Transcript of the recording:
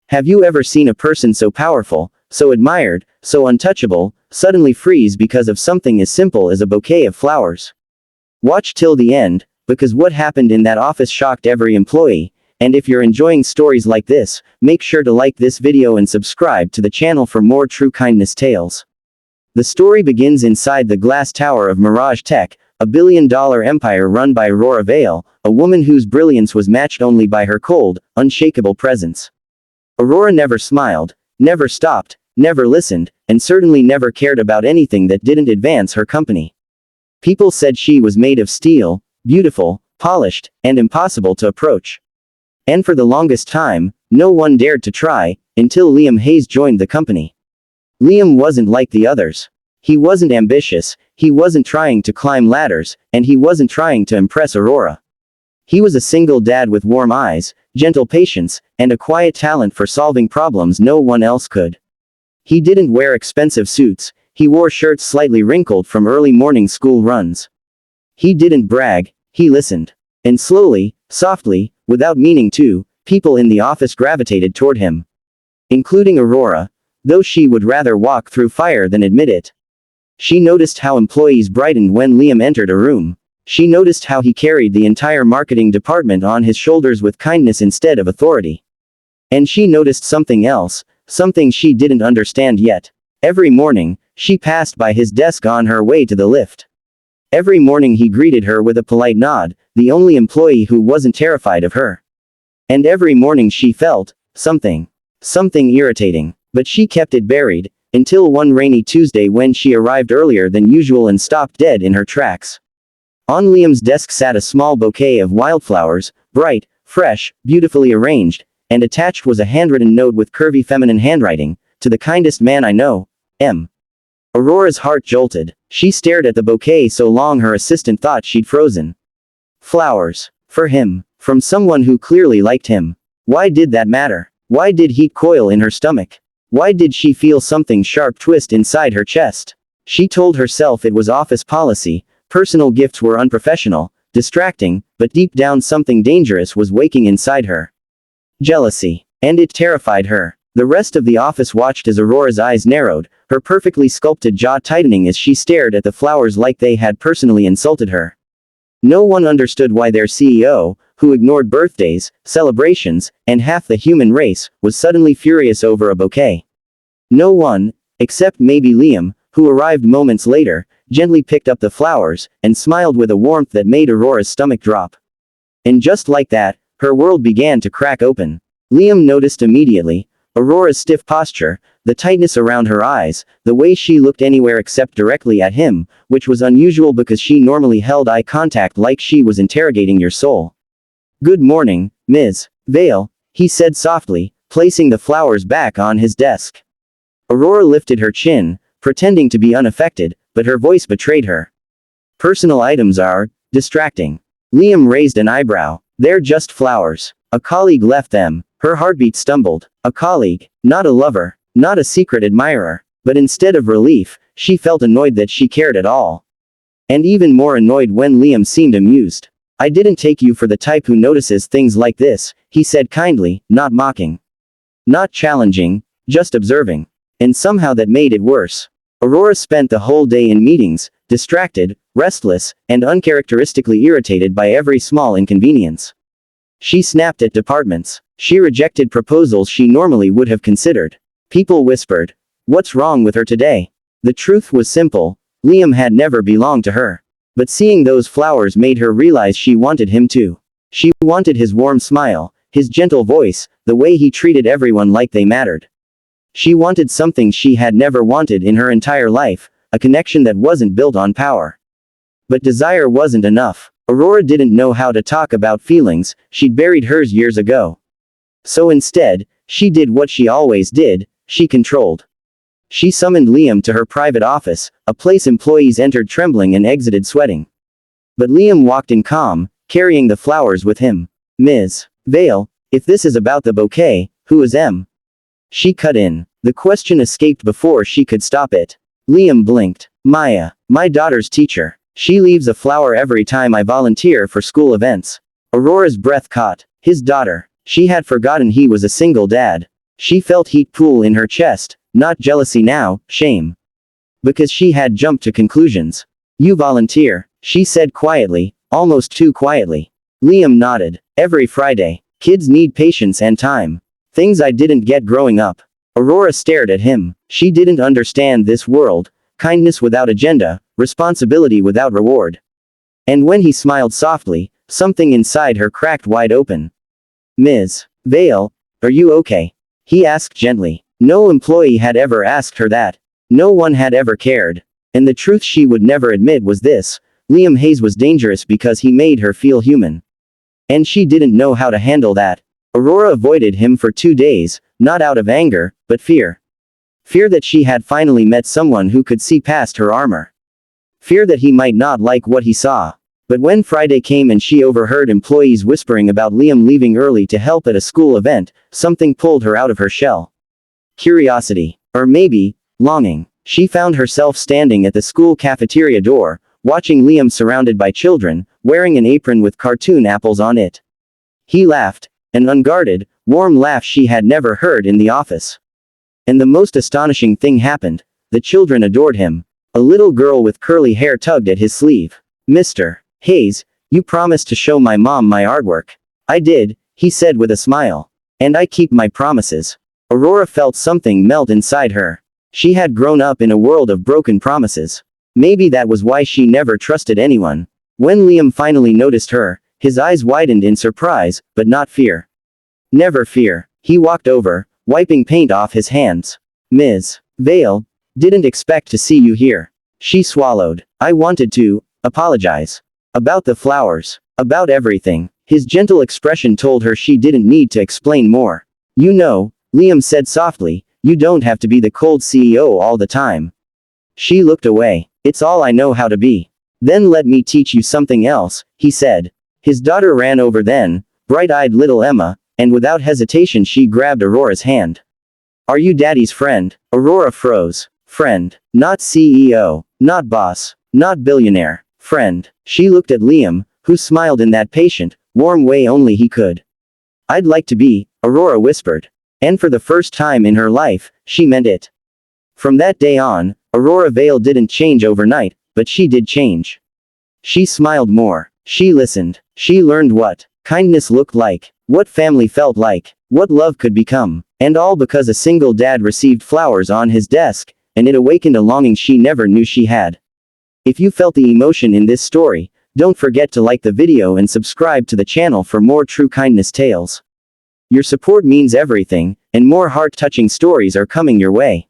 Have you ever seen a person so powerful, so admired, so untouchable, suddenly freeze because of something as simple as a bouquet of flowers? Watch till the end, because what happened in that office shocked every employee, and if you're enjoying stories like this, make sure to like this video and subscribe to the channel for more true kindness tales. The story begins inside the glass tower of Mirage Tech, a billion-dollar empire run by Aurora Vale, a woman whose brilliance was matched only by her cold, unshakable presence. Aurora never smiled, never stopped, never listened, and certainly never cared about anything that didn't advance her company. People said she was made of steel, beautiful, polished, and impossible to approach. And for the longest time, no one dared to try, until Liam Hayes joined the company. Liam wasn't like the others. He wasn't ambitious, he wasn't trying to climb ladders, and he wasn't trying to impress Aurora. He was a single dad with warm eyes, gentle patience, and a quiet talent for solving problems no one else could. He didn't wear expensive suits, he wore shirts slightly wrinkled from early morning school runs. He didn't brag, he listened. And slowly, softly, without meaning to, people in the office gravitated toward him. Including Aurora, though she would rather walk through fire than admit it. She noticed how employees brightened when Liam entered a room. She noticed how he carried the entire marketing department on his shoulders with kindness instead of authority. And she noticed something else, something she didn't understand yet. Every morning, she passed by his desk on her way to the lift. Every morning he greeted her with a polite nod, the only employee who wasn't terrified of her. And every morning she felt something irritating. But she kept it buried, until one rainy Tuesday when she arrived earlier than usual and stopped dead in her tracks. On Liam's desk sat a small bouquet of wildflowers, bright, fresh, beautifully arranged, and attached was a handwritten note with curvy feminine handwriting, "To the kindest man I know, M." Aurora's heart jolted. She stared at the bouquet so long her assistant thought she'd frozen. Flowers. For him. From someone who clearly liked him. Why did that matter? Why did heat coil in her stomach? Why did she feel something sharp twist inside her chest? She told herself it was office policy, personal gifts were unprofessional, distracting, but deep down something dangerous was waking inside her. Jealousy. And it terrified her. The rest of the office watched as Aurora's eyes narrowed, her perfectly sculpted jaw tightening as she stared at the flowers like they had personally insulted her. No one understood why their CEO, who ignored birthdays, celebrations, and half the human race, was suddenly furious over a bouquet. No one, except maybe Liam, who arrived moments later, gently picked up the flowers, and smiled with a warmth that made Aurora's stomach drop. And just like that, her world began to crack open. Liam noticed immediately, Aurora's stiff posture, the tightness around her eyes, the way she looked anywhere except directly at him, which was unusual because she normally held eye contact like she was interrogating your soul. "Good morning, Ms. Vale," he said softly, placing the flowers back on his desk. Aurora lifted her chin, pretending to be unaffected, but her voice betrayed her. "Personal items are distracting." Liam raised an eyebrow. "They're just flowers. A colleague left them." Her heartbeat stumbled. A colleague, not a lover, not a secret admirer. But instead of relief, she felt annoyed that she cared at all. And even more annoyed when Liam seemed amused. "I didn't take you for the type who notices things like this," he said kindly, not mocking. Not challenging, just observing. And somehow that made it worse. Aurora spent the whole day in meetings, distracted, restless, and uncharacteristically irritated by every small inconvenience. She snapped at departments. She rejected proposals she normally would have considered. People whispered, "What's wrong with her today?" The truth was simple, Liam had never belonged to her. But seeing those flowers made her realize she wanted him too. She wanted his warm smile, his gentle voice, the way he treated everyone like they mattered. She wanted something she had never wanted in her entire life, a connection that wasn't built on power. But desire wasn't enough. Aurora didn't know how to talk about feelings, she'd buried hers years ago. So instead, she did what she always did, she controlled. She summoned Liam to her private office, a place employees entered trembling and exited sweating. But Liam walked in calm, carrying the flowers with him. "Ms. Vale, if this is about the bouquet, who is M?" She cut in. The question escaped before she could stop it. Liam blinked. "Maya, my daughter's teacher. She leaves a flower every time I volunteer for school events." Aurora's breath caught. His daughter. She had forgotten he was a single dad. She felt heat pool in her chest, not jealousy now, shame. Because she had jumped to conclusions. You volunteer, she said quietly, almost too quietly. Liam nodded. Every Friday. Kids need patience and time. Things I didn't get growing up. Aurora stared at him. She didn't understand this world. Kindness without agenda, responsibility without reward. And when he smiled softly, something inside her cracked wide open. Ms. Vale, are you okay? He asked gently. No employee had ever asked her that. No one had ever cared. And the truth she would never admit was this: Liam Hayes was dangerous because he made her feel human. And she didn't know how to handle that. Aurora avoided him for 2 days, not out of anger, but fear. Fear that she had finally met someone who could see past her armor. Fear that he might not like what he saw. But when Friday came and she overheard employees whispering about Liam leaving early to help at a school event, something pulled her out of her shell. Curiosity. Or maybe, longing. She found herself standing at the school cafeteria door, watching Liam surrounded by children, wearing an apron with cartoon apples on it. He laughed, an unguarded, warm laugh she had never heard in the office. And the most astonishing thing happened. The children adored him. A little girl with curly hair tugged at his sleeve. Mr. Hayes, you promised to show my mom my artwork. I did, he said with a smile. And I keep my promises. Aurora felt something melt inside her. She had grown up in a world of broken promises. Maybe that was why she never trusted anyone. When Liam finally noticed her, his eyes widened in surprise, but not fear. Never fear. He walked over, wiping paint off his hands. Ms. Vale, didn't expect to see you here. She swallowed. I wanted to apologize. About the flowers. About everything. His gentle expression told her she didn't need to explain more. You know, Liam said softly, you don't have to be the cold CEO all the time. She looked away. It's all I know how to be. Then let me teach you something else, he said. His daughter ran over then, bright-eyed little Emma, and without hesitation she grabbed Aurora's hand. Are you Daddy's friend? Aurora froze. Friend. Not CEO. Not boss. Not billionaire. Friend. She looked at Liam, who smiled in that patient, warm way only he could. I'd like to be, Aurora whispered. And for the first time in her life, she meant it. From that day on, Aurora Vale didn't change overnight, but she did change. She smiled more. She listened. She learned what kindness looked like, what family felt like, what love could become. And all because a single dad received flowers on his desk, and it awakened a longing she never knew she had. If you felt the emotion in this story, don't forget to like the video and subscribe to the channel for more true kindness tales. Your support means everything, and more heart-touching stories are coming your way.